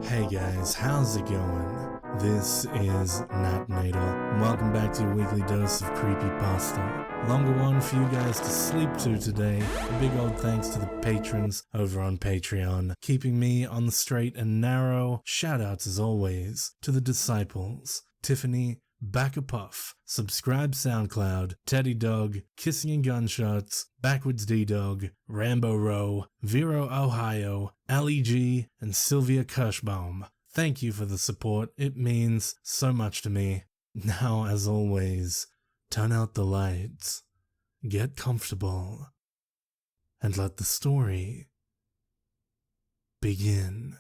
Hey guys, how's it going? This is Nat Nader. Welcome back to your weekly dose of creepypasta. Longer one for you guys to sleep to today. A big old thanks to the patrons over on Patreon, keeping me on the straight and narrow. Shoutouts as always to the disciples, Tiffany, Back a Puff, Subscribe SoundCloud, Teddy Dog, Kissing and Gunshots, Backwards D-Dog, Rambo Row, Vero Ohio, Ali G, and Sylvia Kirschbaum. Thank you for the support, it means so much to me. Now, as always, turn out the lights, get comfortable, and let the story begin.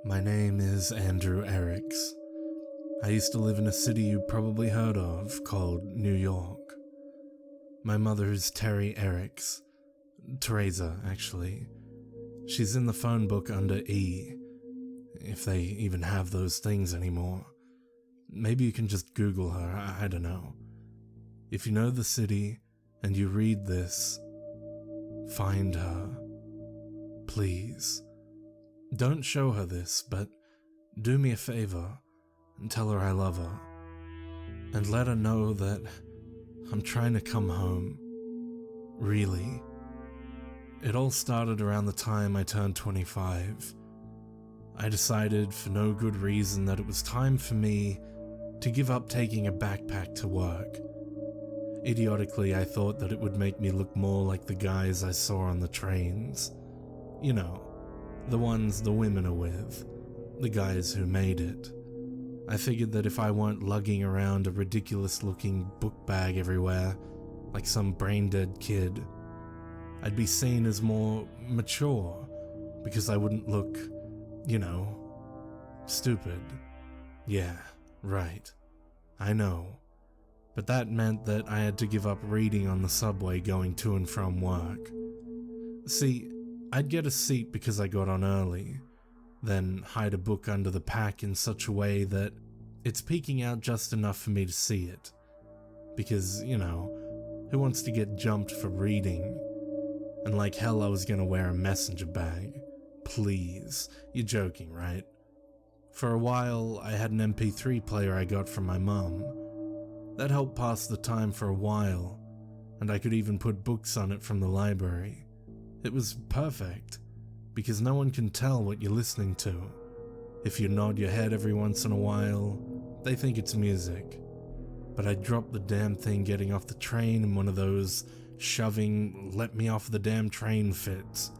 My name is Andrew Eriks. I used to live in a city you probably heard of called New York. My mother is Terry Eriks. Teresa, actually. She's in the phone book under E, if they even have those things anymore. Maybe you can just Google her, I don't know. If you know the city and you read this, find her. Please. Don't show her this, but do me a favor and tell her I love her. And let her know that I'm trying to come home. Really. It all started around the time I turned 25. I decided for no good reason that it was time for me to give up taking a backpack to work. Idiotically, I thought that it would make me look more like the guys I saw on the trains. You know, the ones the women are with, the guys who made it. I figured that if I weren't lugging around a ridiculous-looking book bag everywhere, like some brain-dead kid, I'd be seen as more mature, because I wouldn't look, you know, stupid. Yeah, right. I know. But that meant that I had to give up reading on the subway going to and from work. See, I'd get a seat because I got on early, then hide a book under the pack in such a way that it's peeking out just enough for me to see it. Because, you know, who wants to get jumped for reading? And like hell I was gonna wear a messenger bag. Please, you're joking, right? For a while, I had an MP3 player I got from my mum. That helped pass the time for a while, and I could even put books on it from the library. It was perfect, because no one can tell what you're listening to. If you nod your head every once in a while, they think it's music. But I dropped the damn thing getting off the train in one of those shoving, let me off the damn train fits.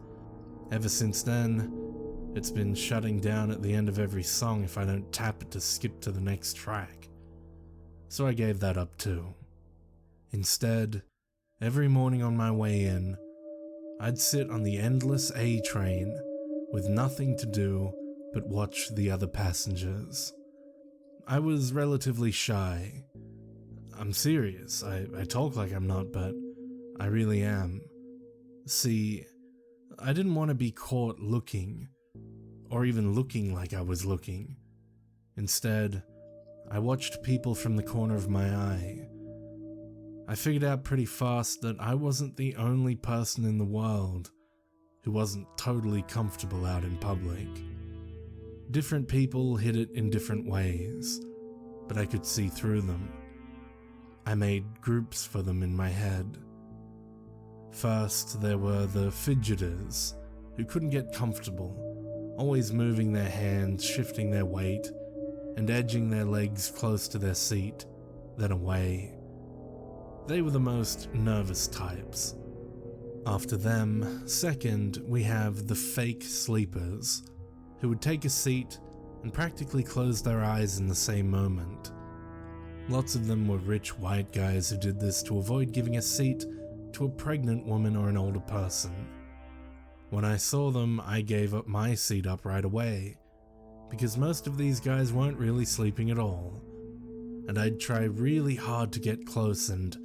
Ever since then, it's been shutting down at the end of every song if I don't tap it to skip to the next track. So I gave that up too. Instead, every morning on my way in, I'd sit on the endless A train with nothing to do but watch the other passengers. I was relatively shy. I'm serious, I talk like I'm not, but I really am. See, I didn't want to be caught looking, or even looking like I was looking. Instead, I watched people from the corner of my eye. I figured out pretty fast that I wasn't the only person in the world who wasn't totally comfortable out in public. Different people hid it in different ways, but I could see through them. I made groups for them in my head. First, there were the fidgeters, who couldn't get comfortable, always moving their hands, shifting their weight, and edging their legs close to their seat, then away. They were the most nervous types. After them, second, we have the fake sleepers, who would take a seat and practically close their eyes in the same moment. Lots of them were rich white guys who did this to avoid giving a seat to a pregnant woman or an older person. When I saw them, I gave up my seat up right away, because most of these guys weren't really sleeping at all, and I'd try really hard to get close and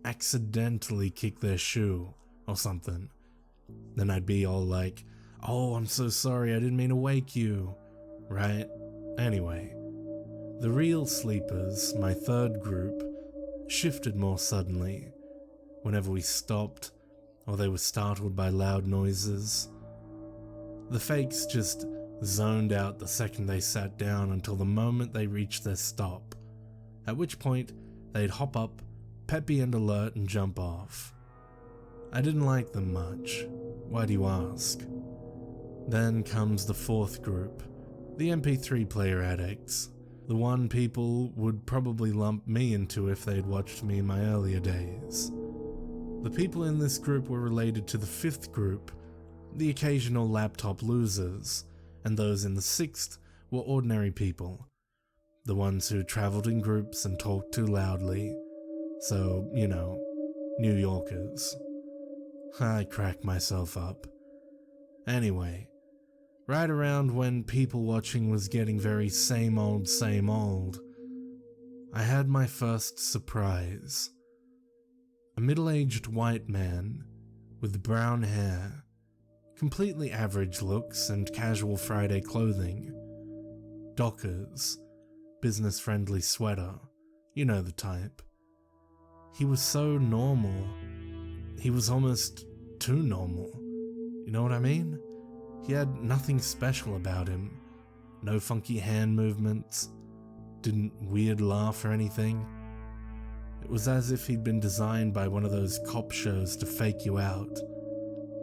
accidentally kick their shoe or something. Then I'd be all like, "Oh, I'm so sorry, I didn't mean to wake you," right? Anyway, The real sleepers, my third group, shifted more suddenly whenever we stopped or they were startled by loud noises. The fakes just zoned out the second they sat down until the moment they reached their stop, at which point they'd hop up, peppy and alert, and jump off. I didn't like them much. Why do you ask? Then comes the fourth group, the MP3 player addicts, the one people would probably lump me into if they'd watched me in my earlier days. The people in this group were related to the fifth group, the occasional laptop losers, and those in the sixth were ordinary people, the ones who traveled in groups and talked too loudly, so, New Yorkers. I cracked myself up. Anyway, right around when people watching was getting very same old, I had my first surprise. A middle-aged white man with brown hair, completely average looks and casual Friday clothing, Dockers, business-friendly sweater, you know the type. He was so normal. He was almost too normal. You know what I mean? He had nothing special about him. No funky hand movements. Didn't weird laugh or anything. It was as if he'd been designed by one of those cop shows to fake you out.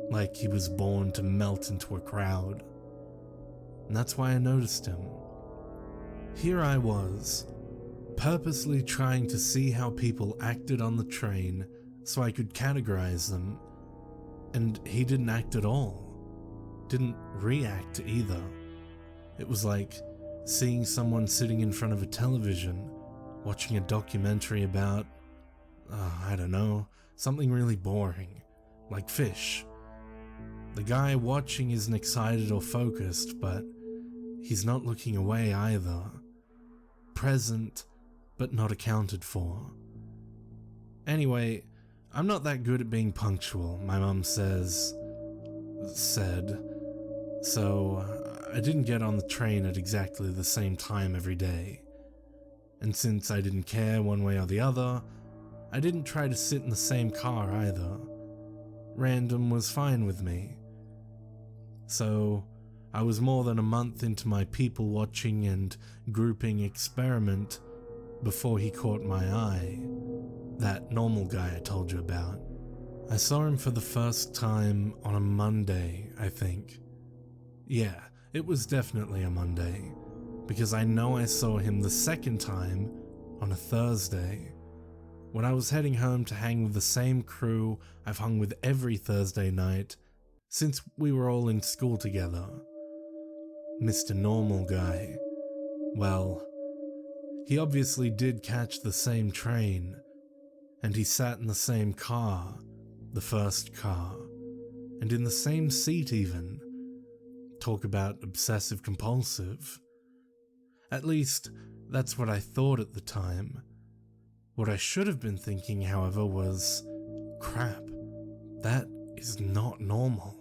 Like he was born to melt into a crowd. And that's why I noticed him. Here I was, purposely trying to see how people acted on the train so I could categorize them, and he didn't act at all. Didn't react either. It was like seeing someone sitting in front of a television, watching a documentary about, I don't know, something really boring, like fish. The guy watching isn't excited or focused, but he's not looking away either. Present, but not accounted for. Anyway, I'm not that good at being punctual, my mum said, so I didn't get on the train at exactly the same time every day. And since I didn't care one way or the other, I didn't try to sit in the same car either. Random was fine with me. So, I was more than a month into my people watching and grouping experiment before he caught my eye. That normal guy I told you about. I saw him for the first time on a Monday, I think. Yeah, it was definitely a Monday, because I know I saw him the second time on a Thursday, when I was heading home to hang with the same crew I've hung with every Thursday night since we were all in school together. Mr. Normal Guy. Well, he obviously did catch the same train, and he sat in the same car, the first car, and in the same seat even. Talk about obsessive compulsive. At least, that's what I thought at the time. What I should have been thinking, however, was, crap, that is not normal.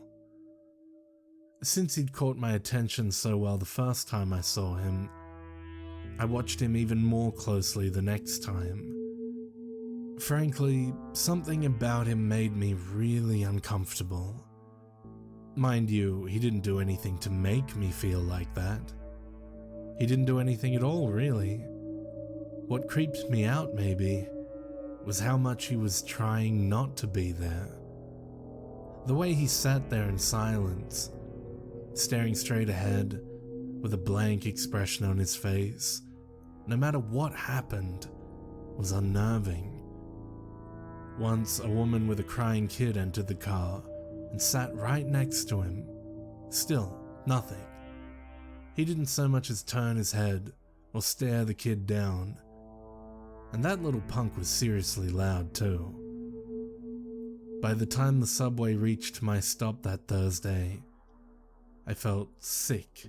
Since he'd caught my attention so well the first time I saw him, I watched him even more closely the next time. Frankly, something about him made me really uncomfortable. Mind you, he didn't do anything to make me feel like that. He didn't do anything at all, really. What creeped me out, maybe, was how much he was trying not to be there. The way he sat there in silence, staring straight ahead, with a blank expression on his face, no matter what happened, was unnerving. Once, a woman with a crying kid entered the car and sat right next to him. Still, nothing. He didn't so much as turn his head or stare the kid down. And that little punk was seriously loud too. By the time the subway reached my stop that Thursday, I felt sick.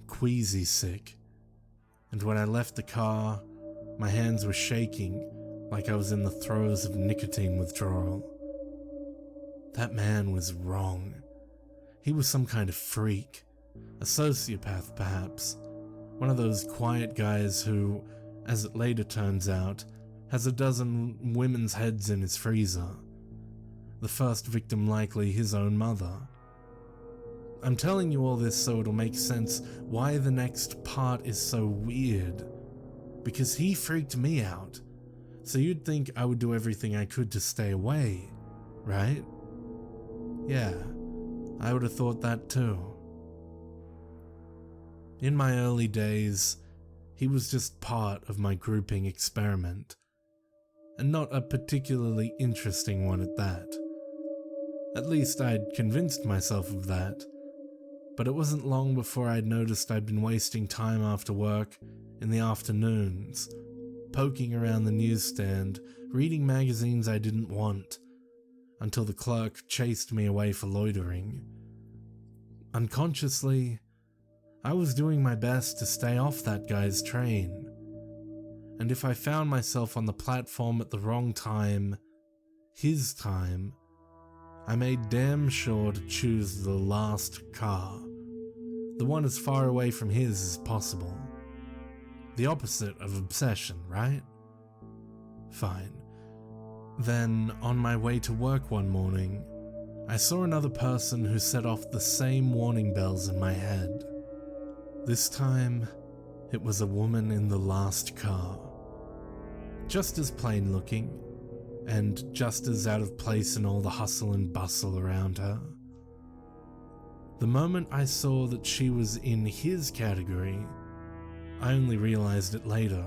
Queasy sick. And when I left the car, my hands were shaking like I was in the throes of nicotine withdrawal. That man was wrong. He was some kind of freak, a sociopath perhaps, One of those quiet guys who, as it later turns out, has a dozen women's heads in his freezer. The first victim likely his own mother. I'm telling you all this so it'll make sense why the next part is so weird. Because he freaked me out, so you'd think I would do everything I could to stay away, right? Yeah, I would have thought that too. In my early days, he was just part of my grouping experiment, and not a particularly interesting one at that. At least I'd convinced myself of that, but it wasn't long before I'd noticed I'd been wasting time after work in the afternoons, poking around the newsstand, reading magazines I didn't want, until the clerk chased me away for loitering. Unconsciously, I was doing my best to stay off that guy's train, and if I found myself on the platform at the wrong time, his time, I made damn sure to choose the last car, the one as far away from his as possible. The opposite of obsession, right? Fine. Then, on my way to work one morning, I saw another person who set off the same warning bells in my head. This time, it was a woman in the last car. Just as plain looking, and just as out of place in all the hustle and bustle around her. The moment I saw that she was in his category, I only realized it later,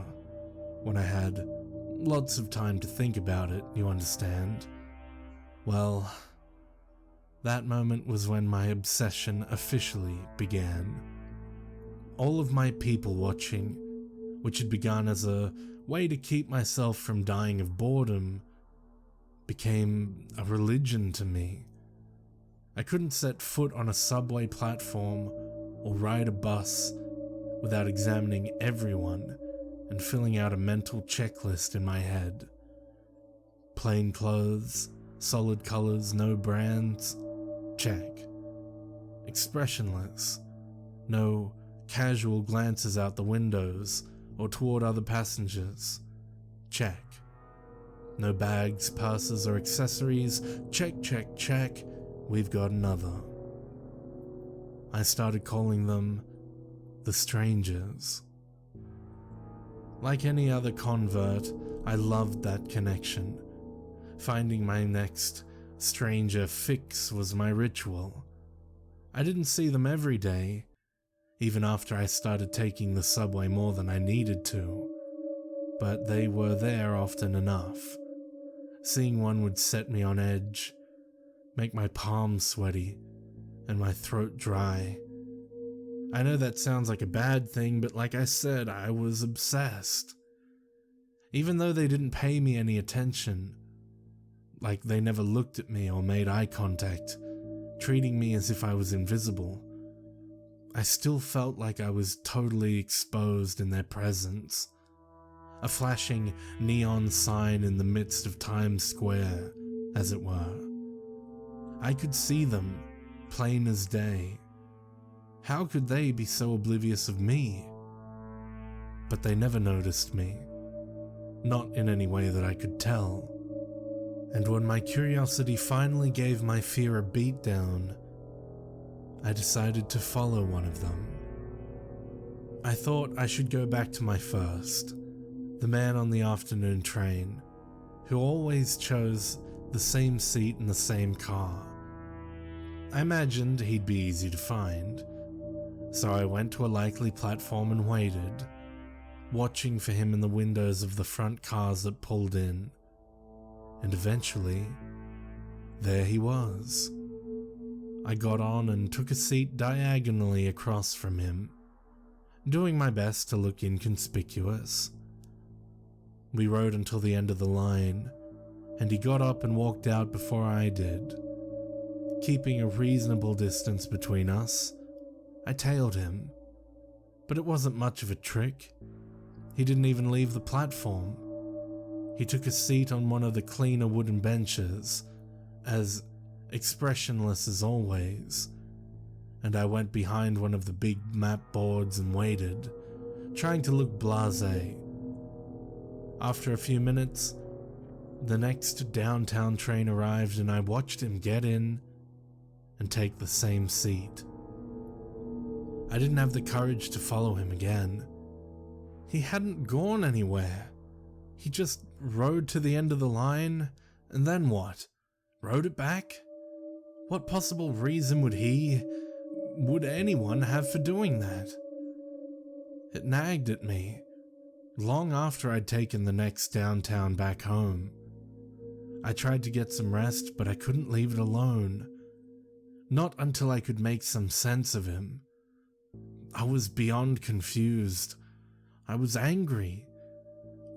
when I had lots of time to think about it, you understand. Well, that moment was when my obsession officially began. All of my people watching, which had begun as a way to keep myself from dying of boredom, became a religion to me. I couldn't set foot on a subway platform or ride a bus without examining everyone and filling out a mental checklist in my head. Plain clothes, solid colors, no brands, check. Expressionless, no casual glances out the windows or toward other passengers, check. No bags, purses, or accessories, check, check, check, we've got another. I started calling them the strangers. Like any other convert, I loved that connection. Finding my next stranger fix was my ritual. I didn't see them every day, even after I started taking the subway more than I needed to, but they were there often enough. Seeing one would set me on edge, make my palms sweaty, and my throat dry. I know that sounds like a bad thing, but like I said, I was obsessed. Even though they didn't pay me any attention, like they never looked at me or made eye contact, treating me as if I was invisible, I still felt like I was totally exposed in their presence. A flashing neon sign in the midst of Times Square, as it were. I could see them, plain as day. How could they be so oblivious of me? But they never noticed me. Not in any way that I could tell. And when my curiosity finally gave my fear a beatdown, I decided to follow one of them. I thought I should go back to my first, the man on the afternoon train, who always chose the same seat in the same car. I imagined he'd be easy to find, so I went to a likely platform and waited, watching for him in the windows of the front cars that pulled in. And eventually, there he was. I got on and took a seat diagonally across from him, doing my best to look inconspicuous. We rode until the end of the line, and he got up and walked out before I did. Keeping a reasonable distance between us, I tailed him, but it wasn't much of a trick. He didn't even leave the platform. He took a seat on one of the cleaner wooden benches, as expressionless as always, and I went behind one of the big map boards and waited, trying to look blasé. After a few minutes, the next downtown train arrived and I watched him get in and take the same seat. I didn't have the courage to follow him again. He hadn't gone anywhere. He just rode to the end of the line, and then what? Rode it back? What possible reason would anyone have for doing that? It nagged at me, long after I'd taken the next downtown back home. I tried to get some rest, but I couldn't leave it alone. Not until I could make some sense of him. I was beyond confused. I was angry.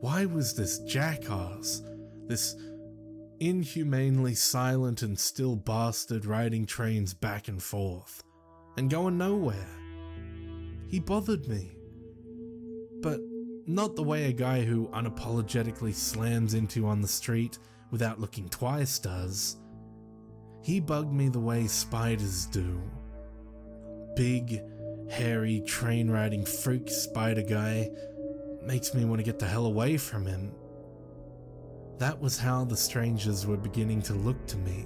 Why was this jackass, this inhumanely silent and still bastard riding trains back and forth, and going nowhere? He bothered me. But not the way a guy who unapologetically slams into on the street without looking twice does. He bugged me the way spiders do. Big, hairy, train-riding freak spider guy makes me want to get the hell away from him. That was how the strangers were beginning to look to me.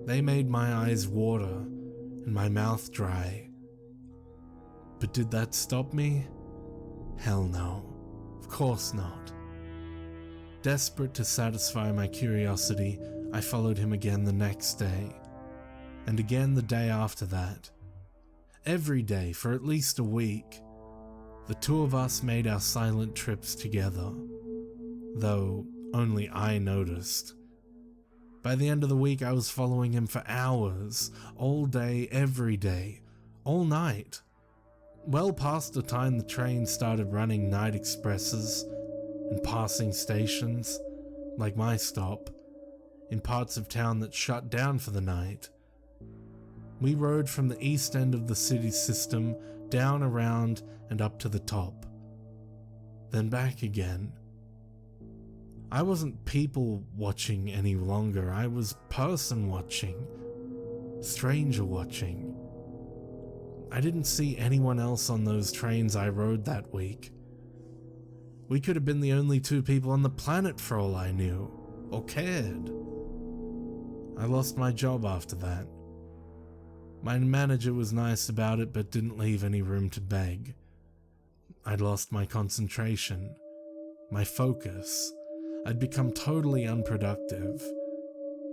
They made my eyes water and my mouth dry. But did that stop me? Hell no. Of course not. Desperate to satisfy my curiosity, I followed him again the next day, and again the day after that. Every day for at least a week, the two of us made our silent trips together, though only I noticed. By the end of the week, I was following him for hours, all day, every day, all night. Well past the time the train started running night expresses and passing stations, like my stop, in parts of town that shut down for the night. We rode from the east end of the city system down around and up to the top, then back again. I wasn't people watching any longer, I was person watching, stranger watching. I didn't see anyone else on those trains I rode that week. We could have been the only two people on the planet for all I knew, or cared. I lost my job after that. My manager was nice about it, but didn't leave any room to beg. I'd lost my concentration, my focus. I'd become totally unproductive.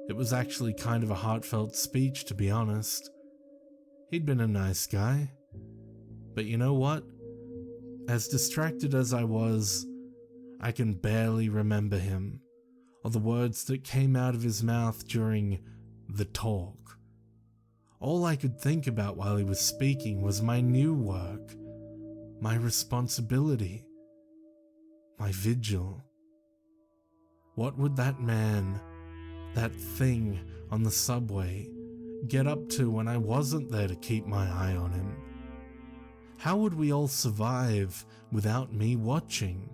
It was actually kind of a heartfelt speech, to be honest. He'd been a nice guy. But you know what? As distracted as I was, I can barely remember him, or the words that came out of his mouth during the talk. All I could think about while he was speaking was my new work, my responsibility, my vigil. What would that man, that thing on the subway, get up to when I wasn't there to keep my eye on him? How would we all survive without me watching?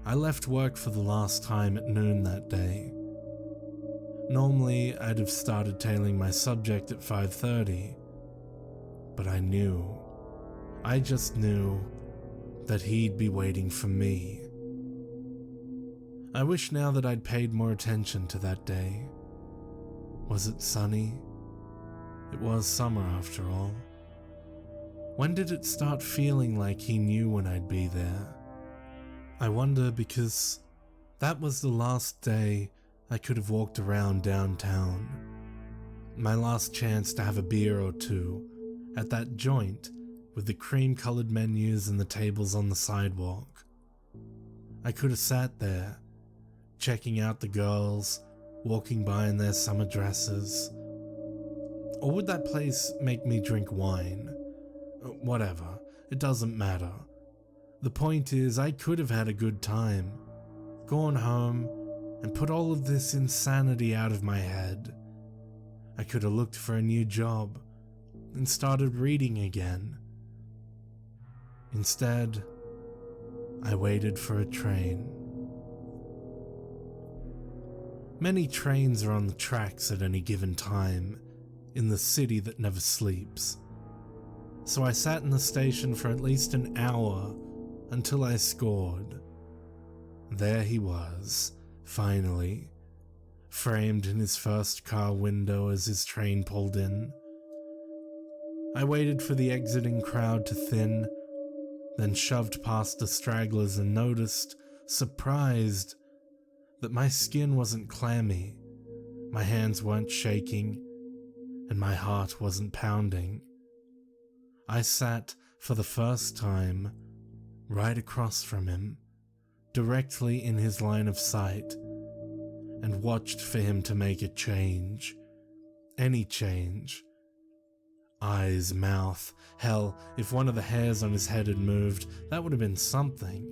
I left work for the last time at noon that day. Normally, I'd have started tailing my subject at 5:30, but I just knew that he'd be waiting for me. I wish now that I'd paid more attention to that day. Was it sunny? It was summer after all. When did it start feeling like he knew when I'd be there? I wonder, because that was the last day I could have walked around downtown. My last chance to have a beer or two at that joint with the cream-colored menus and the tables on the sidewalk. I could have sat there, checking out the girls walking by in their summer dresses. Or would that place make me drink wine? Whatever, it doesn't matter. The point is, I could have had a good time, gone home, and put all of this insanity out of my head. I could have looked for a new job and started reading again. Instead, I waited for a train. Many trains are on the tracks at any given time in the city that never sleeps. so I sat in the station for at least an hour until I scored. There he was, finally, framed in his first car window as his train pulled in. I waited for the exiting crowd to thin, then shoved past the stragglers and noticed, surprised, that my skin wasn't clammy, my hands weren't shaking, and my heart wasn't pounding. I sat, for the first time, right across from him, directly in his line of sight, and watched for him to make a change. Any change. Eyes, mouth, hell, if one of the hairs on his head had moved, that would have been something.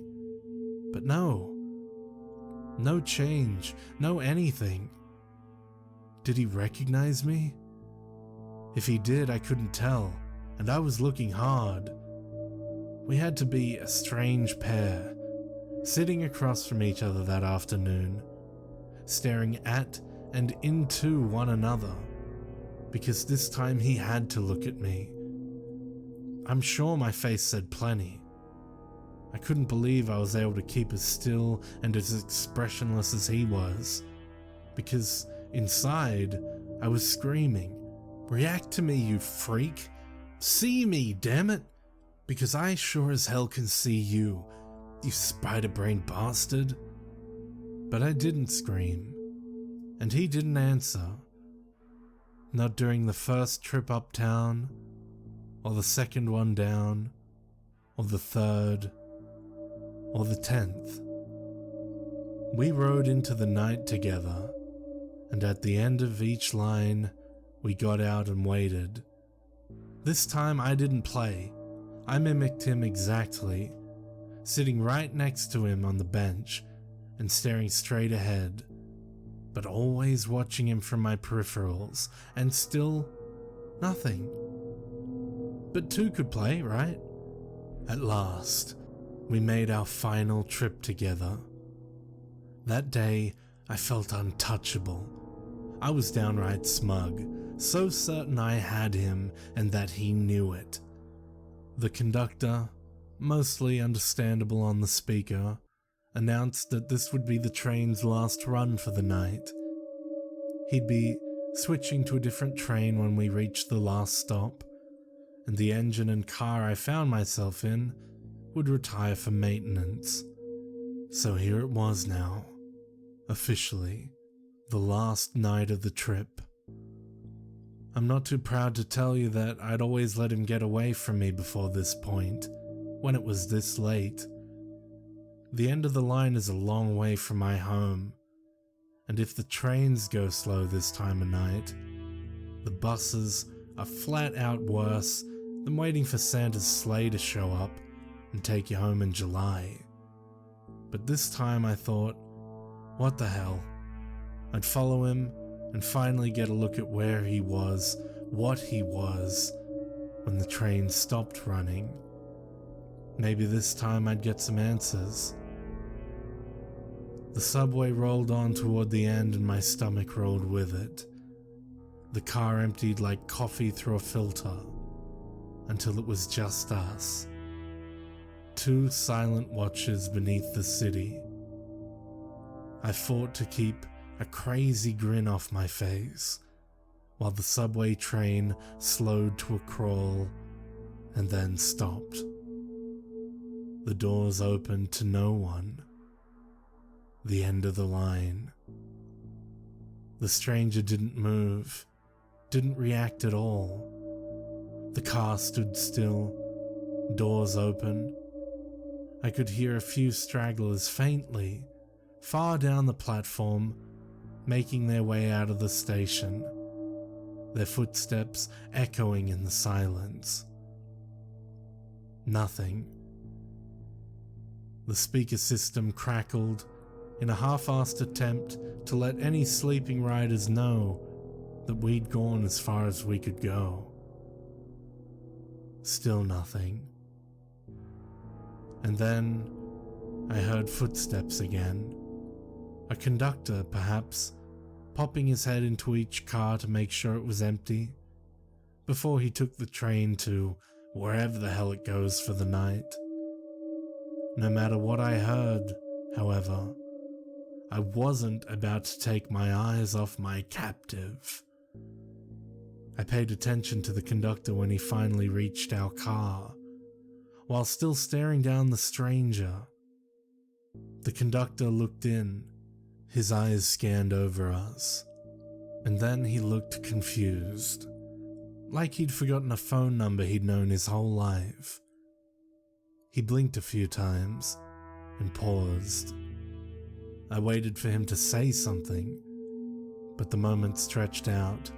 But no. No change, no anything. Did he recognize me? If he did, I couldn't tell, and I was looking hard. We had to be a strange pair, sitting across from each other that afternoon, staring at and into one another, because this time he had to look at me. I'm sure my face said plenty. I couldn't believe I was able to keep as still and as expressionless as he was, because inside I was screaming, "React to me, you freak! See me, damn it! Because I sure as hell can see you, you spider-brained bastard!" But I didn't scream, and he didn't answer. Not during the first trip uptown, or the second one down, or the third, or the 10th. We rode into the night together, and at the end of each line, we got out and waited. This time I didn't play. I mimicked him exactly, sitting right next to him on the bench and staring straight ahead, but always watching him from my peripherals, and still nothing. But two could play, right? At last, we made our final trip together. That day, I felt untouchable. I was downright smug, so certain I had him and that he knew it. The conductor, mostly understandable on the speaker, announced that this would be the train's last run for the night. He'd be switching to a different train when we reached the last stop, and the engine and car I found myself in would retire for maintenance. So here it was now, officially, the last night of the trip. I'm not too proud to tell you that I'd always let him get away from me before this point, when it was this late. The end of the line is a long way from my home, and if the trains go slow this time of night, the buses are flat out worse than waiting for Santa's sleigh to show up and take you home in July. But this time I thought, what the hell? I'd follow him and finally get a look at where he was, what he was, when the train stopped running. Maybe this time I'd get some answers. The subway rolled on toward the end and my stomach rolled with it. The car emptied like coffee through a filter, until it was just us. Two silent watchers beneath the city. I fought to keep a crazy grin off my face, while the subway train slowed to a crawl and then stopped. The doors opened to no one. The end of the line. The stranger didn't move, didn't react at all. The car stood still, doors open. I could hear a few stragglers faintly, far down the platform, making their way out of the station, their footsteps echoing in the silence. Nothing. The speaker system crackled in a half-assed attempt to let any sleeping riders know that we'd gone as far as we could go. Still nothing. And then I heard footsteps again. A conductor, perhaps, popping his head into each car to make sure it was empty, before he took the train to wherever the hell it goes for the night. No matter what I heard, however, I wasn't about to take my eyes off my captive. I paid attention to the conductor when he finally reached our car, while still staring down the stranger. The conductor looked in, his eyes scanned over us, and then he looked confused, like he'd forgotten a phone number he'd known his whole life. He blinked a few times and paused. I waited for him to say something, but the moment stretched out,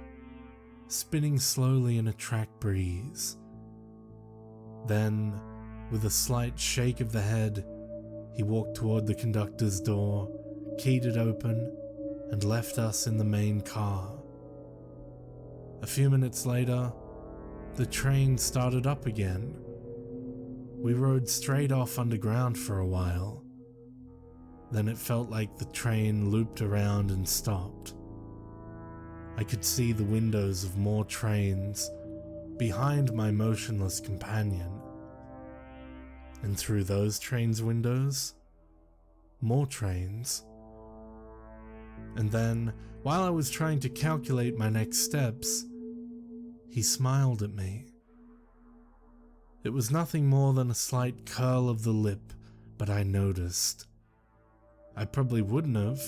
spinning slowly in a track breeze. Then, with a slight shake of the head, he walked toward the conductor's door, keyed it open, and left us in the main car. A few minutes later, the train started up again. We rode straight off underground for a while. Then it felt like the train looped around and stopped. I could see the windows of more trains behind my motionless companion. And through those trains' windows, more trains. And then, while I was trying to calculate my next steps, he smiled at me. It was nothing more than a slight curl of the lip, but I noticed. I probably wouldn't have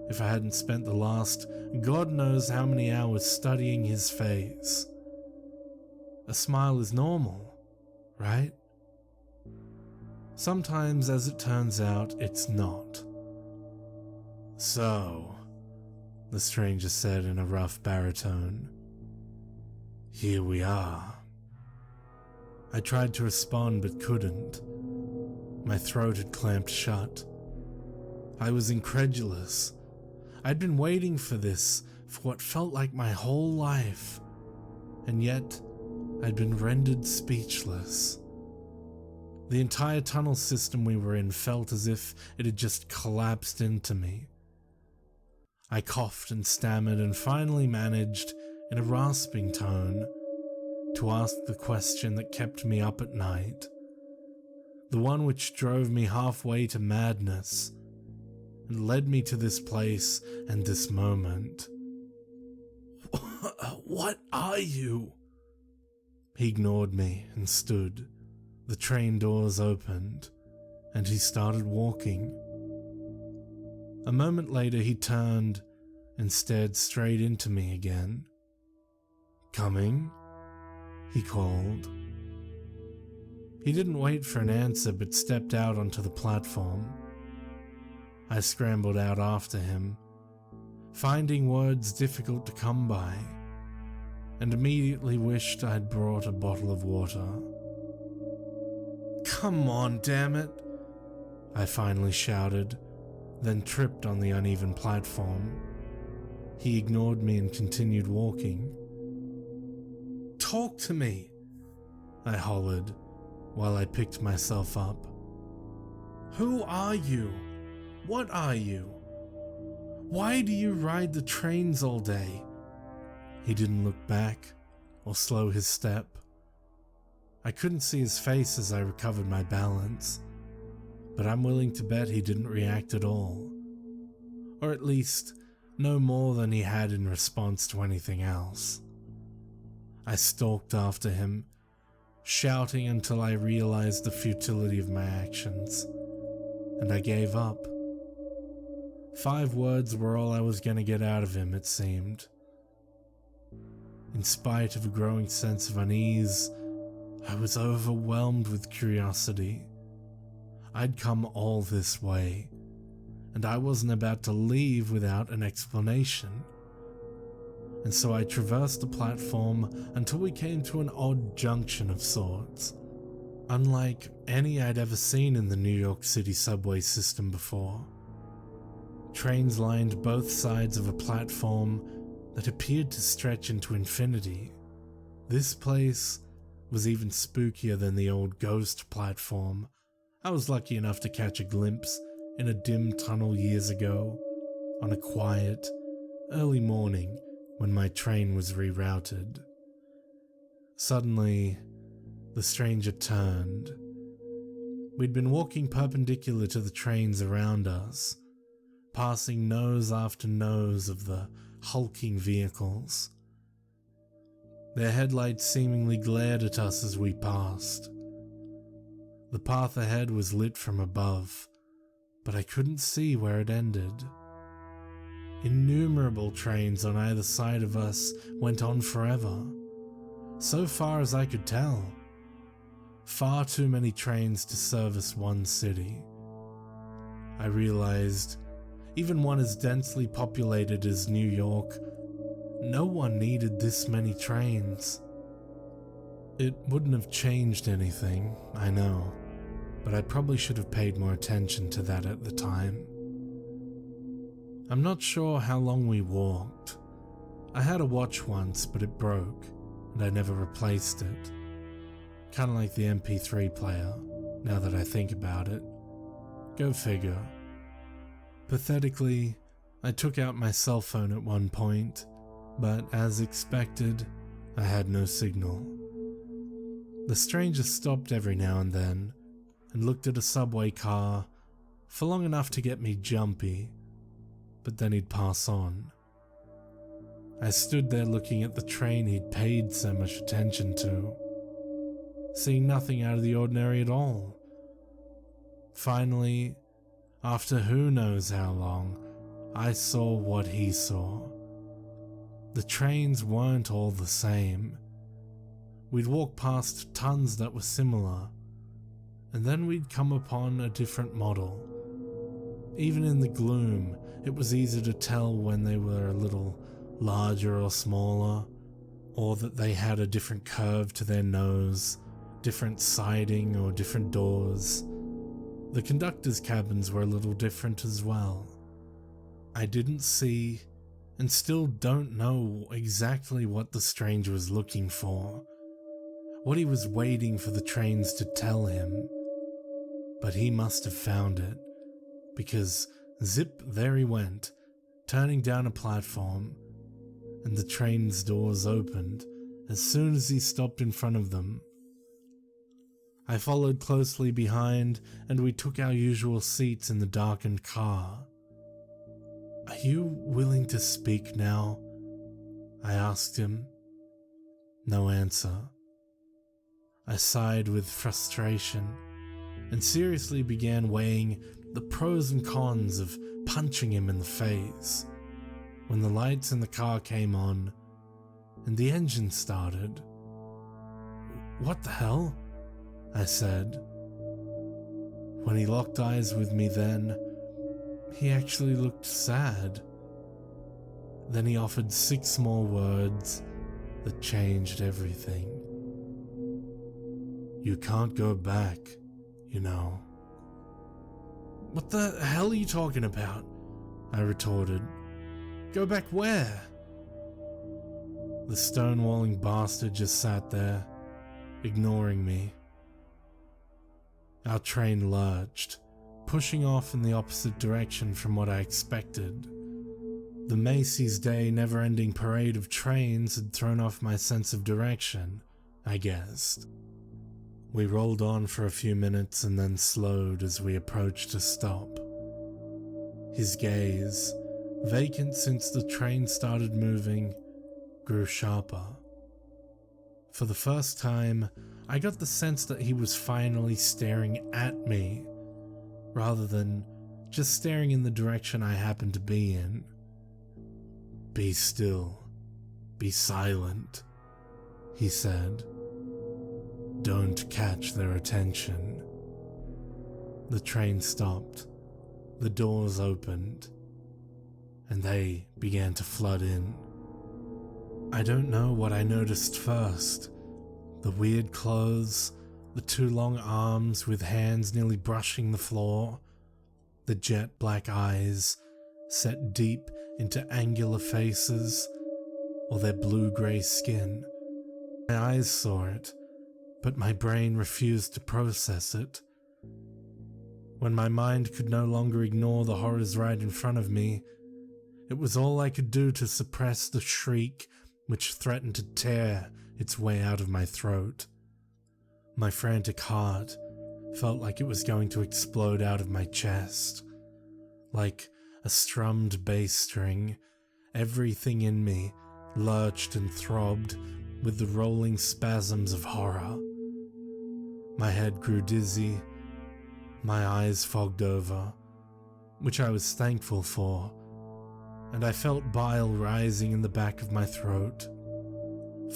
if I hadn't spent the last God knows how many hours studying his face. A smile is normal, right? Sometimes, as it turns out, it's not. So, the stranger said in a rough baritone, "Here we are." I tried to respond but couldn't. My throat had clamped shut. I was incredulous. I'd been waiting for this for what felt like my whole life, and yet I'd been rendered speechless. The entire tunnel system we were in felt as if it had just collapsed into me. I coughed and stammered and finally managed, in a rasping tone, to ask the question that kept me up at night, the one which drove me halfway to madness and led me to this place and this moment. "What are you?" He ignored me and stood. The train doors opened, and he started walking. A moment later he turned and stared straight into me again. "Coming?" he called. He didn't wait for an answer but stepped out onto the platform. I scrambled out after him, finding words difficult to come by, and immediately wished I had brought a bottle of water. "Come on, damn it!" I finally shouted, then tripped on the uneven platform. He ignored me and continued walking. "Talk to me!" I hollered while I picked myself up. "Who are you? What are you? Why do you ride the trains all day?" He didn't look back or slow his step. I couldn't see his face as I recovered my balance, but I'm willing to bet he didn't react at all. Or at least, no more than he had in response to anything else. I stalked after him, shouting until I realized the futility of my actions, and I gave up. 5 words were all I was going to get out of him, it seemed. In spite of a growing sense of unease, I was overwhelmed with curiosity. I'd come all this way, and I wasn't about to leave without an explanation. And so I traversed the platform until we came to an odd junction of sorts, unlike any I'd ever seen in the New York City subway system before. Trains lined both sides of a platform that appeared to stretch into infinity. This place was even spookier than the old ghost platform I was lucky enough to catch a glimpse in a dim tunnel years ago, on a quiet, early morning when my train was rerouted. Suddenly, The stranger turned. We'd been walking perpendicular to the trains around us, passing nose after nose of the hulking vehicles. Their headlights seemingly glared at us as we passed. The path ahead was lit from above, but I couldn't see where it ended. Innumerable trains on either side of us went on forever, so far as I could tell. Far too many trains to service one city. I realized, even one as densely populated as New York, no one needed this many trains. It wouldn't have changed anything, I know, but I probably should have paid more attention to that at the time. I'm not sure how long we walked. I had a watch once, but it broke, and I never replaced it. Kinda like the MP3 player, now that I think about it. Go figure. Pathetically, I took out my cell phone at one point, but as expected, I had no signal. The stranger stopped every now and then, and looked at a subway car for long enough to get me jumpy, but then he'd pass on. I stood there looking at the train he'd paid so much attention to, seeing nothing out of the ordinary at all. Finally, after who knows how long, I saw what he saw. The trains weren't all the same. We'd walk past tons that were similar, and then we'd come upon a different model. Even in the gloom, it was easy to tell when they were a little larger or smaller, or that they had a different curve to their nose, different siding or different doors. The conductors' cabins were a little different as well. I didn't see, and still don't know exactly what the stranger was looking for, what he was waiting for the trains to tell him. But he must have found it, because zip, there he went, turning down a platform, and the train's doors opened as soon as he stopped in front of them. I followed closely behind, and we took our usual seats in the darkened car. "Are you willing to speak now?" I asked him. No answer. I sighed with frustration and seriously began weighing the pros and cons of punching him in the face when the lights in the car came on and the engine started. "What the hell?" I said. When he locked eyes with me then, he actually looked sad. Then he offered 6 more words that changed everything. "You can't go back, you know." "What the hell are you talking about?" I retorted. "Go back where?" The stonewalling bastard just sat there, ignoring me. Our train lurched, pushing off in the opposite direction from what I expected. The Macy's Day never-ending parade of trains had thrown off my sense of direction, I guessed. We rolled on for a few minutes and then slowed as we approached a stop. His gaze, vacant since the train started moving, grew sharper. For the first time, I got the sense that he was finally staring at me, rather than just staring in the direction I happened to be in. "Be still. Be silent," he said. "Don't catch their attention." The train stopped. The doors opened, and they began to flood in. I don't know what I noticed first. The weird clothes, the 2 long arms with hands nearly brushing the floor, the jet black eyes set deep into angular faces, or their blue-gray skin. My eyes saw it, but my brain refused to process it. When my mind could no longer ignore the horrors right in front of me, it was all I could do to suppress the shriek which threatened to tear its way out of my throat. My frantic heart felt like it was going to explode out of my chest. Like a strummed bass string, everything in me lurched and throbbed with the rolling spasms of horror. My head grew dizzy, my eyes fogged over, which I was thankful for, and I felt bile rising in the back of my throat.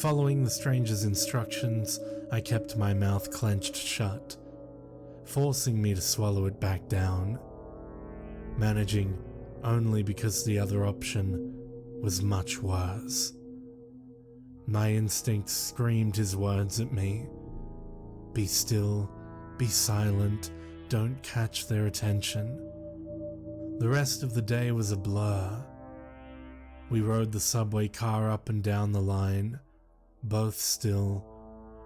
Following the stranger's instructions, I kept my mouth clenched shut, forcing me to swallow it back down, managing only because the other option was much worse. My instinct screamed his words at me. Be still, be silent, don't catch their attention. The rest of the day was a blur. We rode the subway car up and down the line, both still,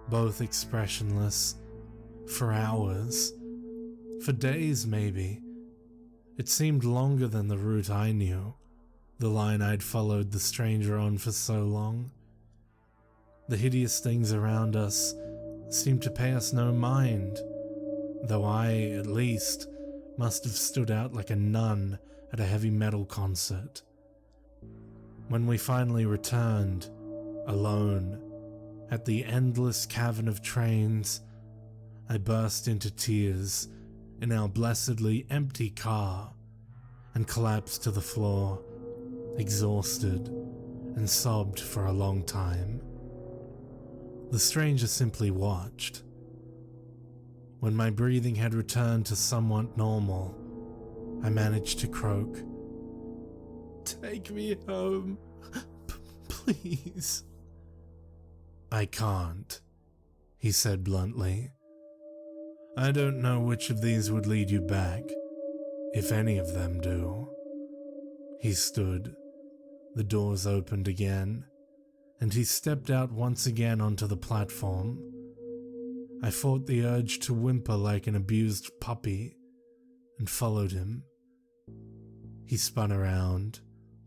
both expressionless, for hours, for days maybe. It seemed longer than the route I knew, the line I'd followed the stranger on for so long. The hideous things around us seemed to pay us no mind, though I, at least, must have stood out like a nun at a heavy metal concert. When we finally returned, alone, at the endless cavern of trains, I burst into tears in our blessedly empty car and collapsed to the floor, exhausted, and sobbed for a long time. The stranger simply watched. When my breathing had returned to somewhat normal, I managed to croak, "Take me home, please." "I can't," he said bluntly. "I don't know which of these would lead you back, if any of them do." He stood, the doors opened again, and he stepped out once again onto the platform. I fought the urge to whimper like an abused puppy, and followed him. He spun around,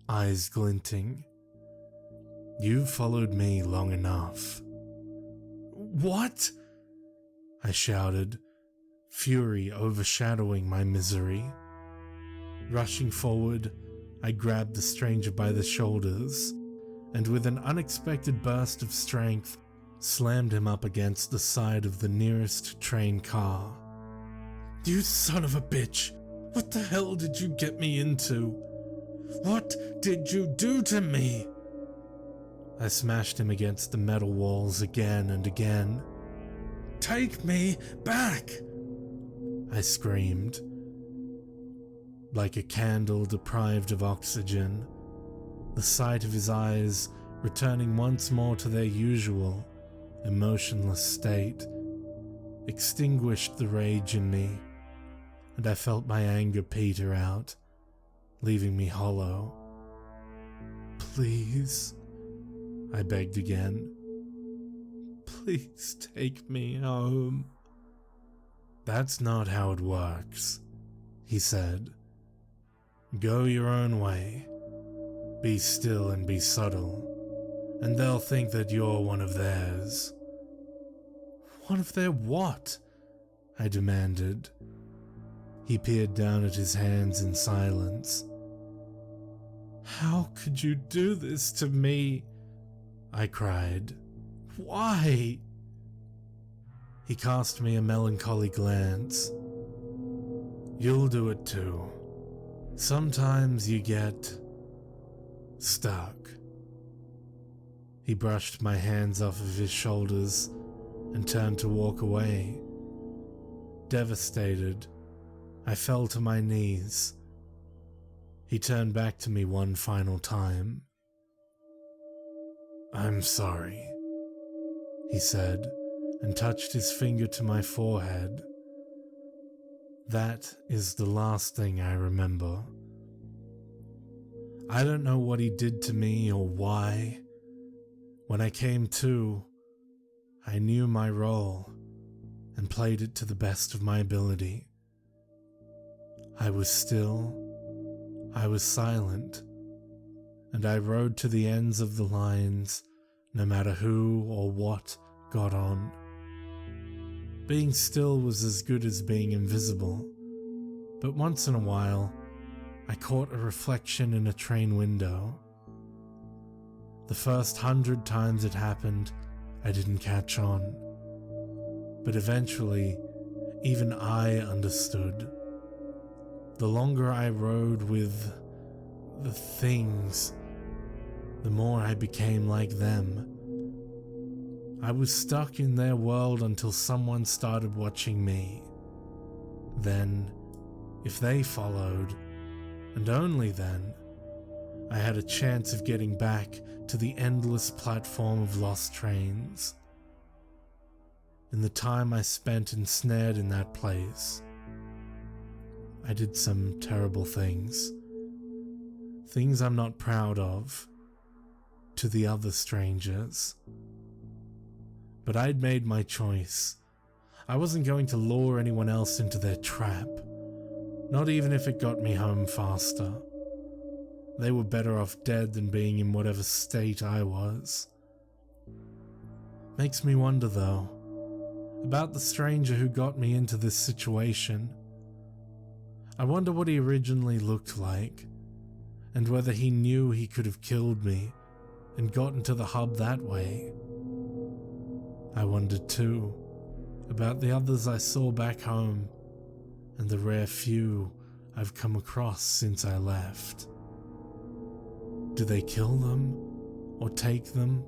eyes glinting. "You've followed me long enough." "What?" I shouted, fury overshadowing my misery. Rushing forward, I grabbed the stranger by the shoulders, and with an unexpected burst of strength, slammed him up against the side of the nearest train car. "You son of a bitch! What the hell did you get me into? What did you do to me?" I smashed him against the metal walls again and again. "Take me back!" I screamed. Like a candle deprived of oxygen, the sight of his eyes returning once more to their usual, emotionless state extinguished the rage in me, and I felt my anger peter out, leaving me hollow. "Please," I begged again. "Please take me home." "That's not how it works," he said. "Go your own way. Be still and be subtle, and they'll think that you're one of theirs." "One of their what?" I demanded. He peered down at his hands in silence. "How could you do this to me?" I cried. "Why?" He cast me a melancholy glance. "You'll do it too. Sometimes you get stuck." He brushed my hands off of his shoulders and turned to walk away. Devastated, I fell to my knees. He turned back to me one final time. "I'm sorry," he said, and touched his finger to my forehead. That is the last thing I remember. I don't know what he did to me or why. When I came to, I knew my role and played it to the best of my ability. I was still, I was silent, and I rode to the ends of the lines, no matter who or what got on. Being still was as good as being invisible, but once in a while, I caught a reflection in a train window. The first 100 times it happened, I didn't catch on. But eventually, even I understood. The longer I rode with the things, the more I became like them. I was stuck in their world until someone started watching me. Then, if they followed, and only then, I had a chance of getting back to the endless platform of lost trains. In the time I spent ensnared in that place, I did some terrible things. Things I'm not proud of, to the other strangers. But I'd made my choice. I wasn't going to lure anyone else into their trap, not even if it got me home faster. They were better off dead than being in whatever state I was. Makes me wonder though, about the stranger who got me into this situation. I wonder what he originally looked like, and whether he knew he could have killed me and gotten to the hub that way. I wondered too, about the others I saw back home, and the rare few I've come across since I left. Do they kill them, or take them?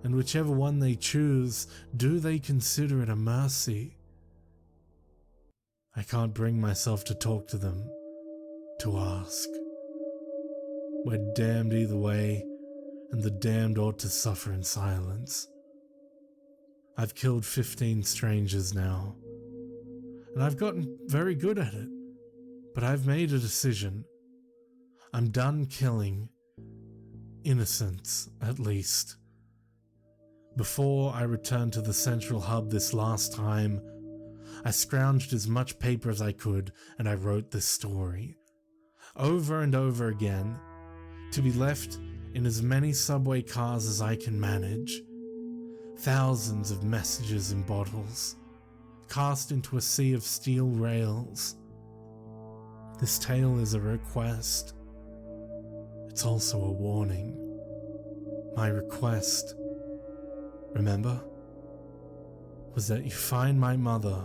And whichever one they choose, do they consider it a mercy? I can't bring myself to talk to them, to ask. We're damned either way, and the damned ought to suffer in silence. I've killed 15 strangers now, and I've gotten very good at it, but I've made a decision. I'm done killing. Innocents, at least. Before I returned to the central hub this last time, I scrounged as much paper as I could and I wrote this story. Over and over again, to be left in as many subway cars as I can manage. Thousands of messages in bottles, cast into a sea of steel rails. This tale is a request. It's also a warning. My request, remember, was that you find my mother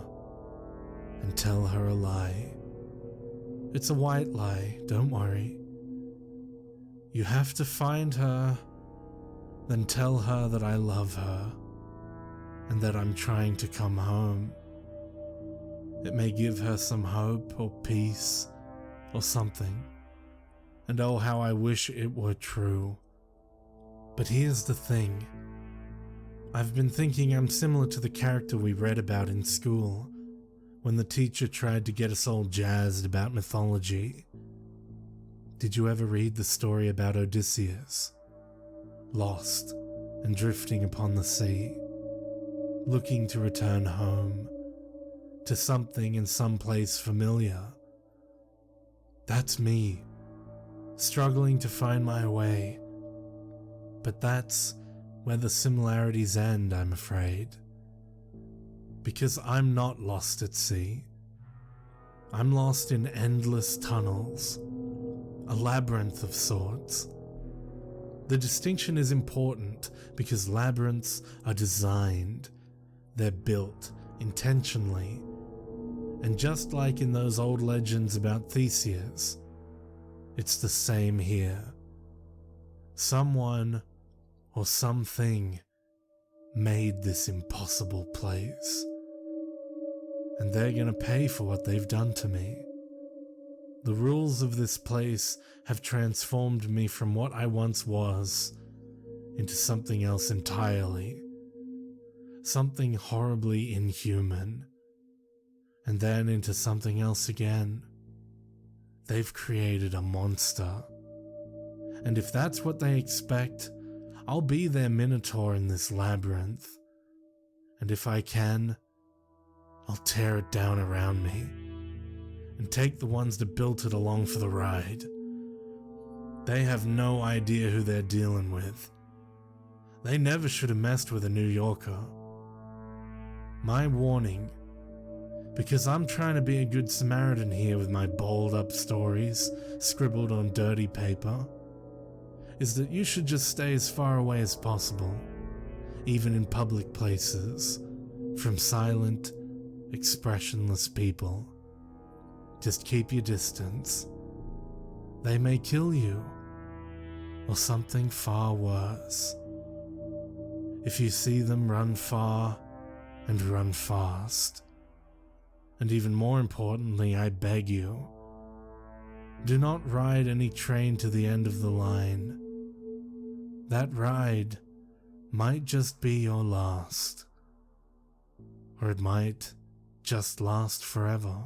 and tell her a lie. It's a white lie, don't worry. You have to find her, then tell her that I love her and that I'm trying to come home. It may give her some hope or peace or something. And oh, how I wish it were true. But here's the thing. I've been thinking I'm similar to the character we read about in school, when the teacher tried to get us all jazzed about mythology. Did you ever read the story about Odysseus? Lost and drifting upon the sea, looking to return home, to something in some place familiar. That's me, struggling to find my way. But that's where the similarities end, I'm afraid. Because I'm not lost at sea. I'm lost in endless tunnels, a labyrinth of sorts. The distinction is important because labyrinths are designed. They're built intentionally. And just like in those old legends about Theseus, it's the same here. Someone or something made this impossible place. And they're gonna pay for what they've done to me. The rules of this place have transformed me from what I once was into something else entirely. Something horribly inhuman. And then into something else again. They've created a monster. And if that's what they expect, I'll be their minotaur in this labyrinth. And if I can, I'll tear it down around me and take the ones that built it along for the ride. They have no idea who they're dealing with. They never should have messed with a New Yorker. My warning, because I'm trying to be a good Samaritan here with my balled up stories scribbled on dirty paper, is that you should just stay as far away as possible, even in public places, from silent, expressionless people. Just keep your distance. They may kill you, or something far worse. If you see them, run far and run fast. And even more importantly, I beg you, do not ride any train to the end of the line. That ride might just be your last, or it might just last forever.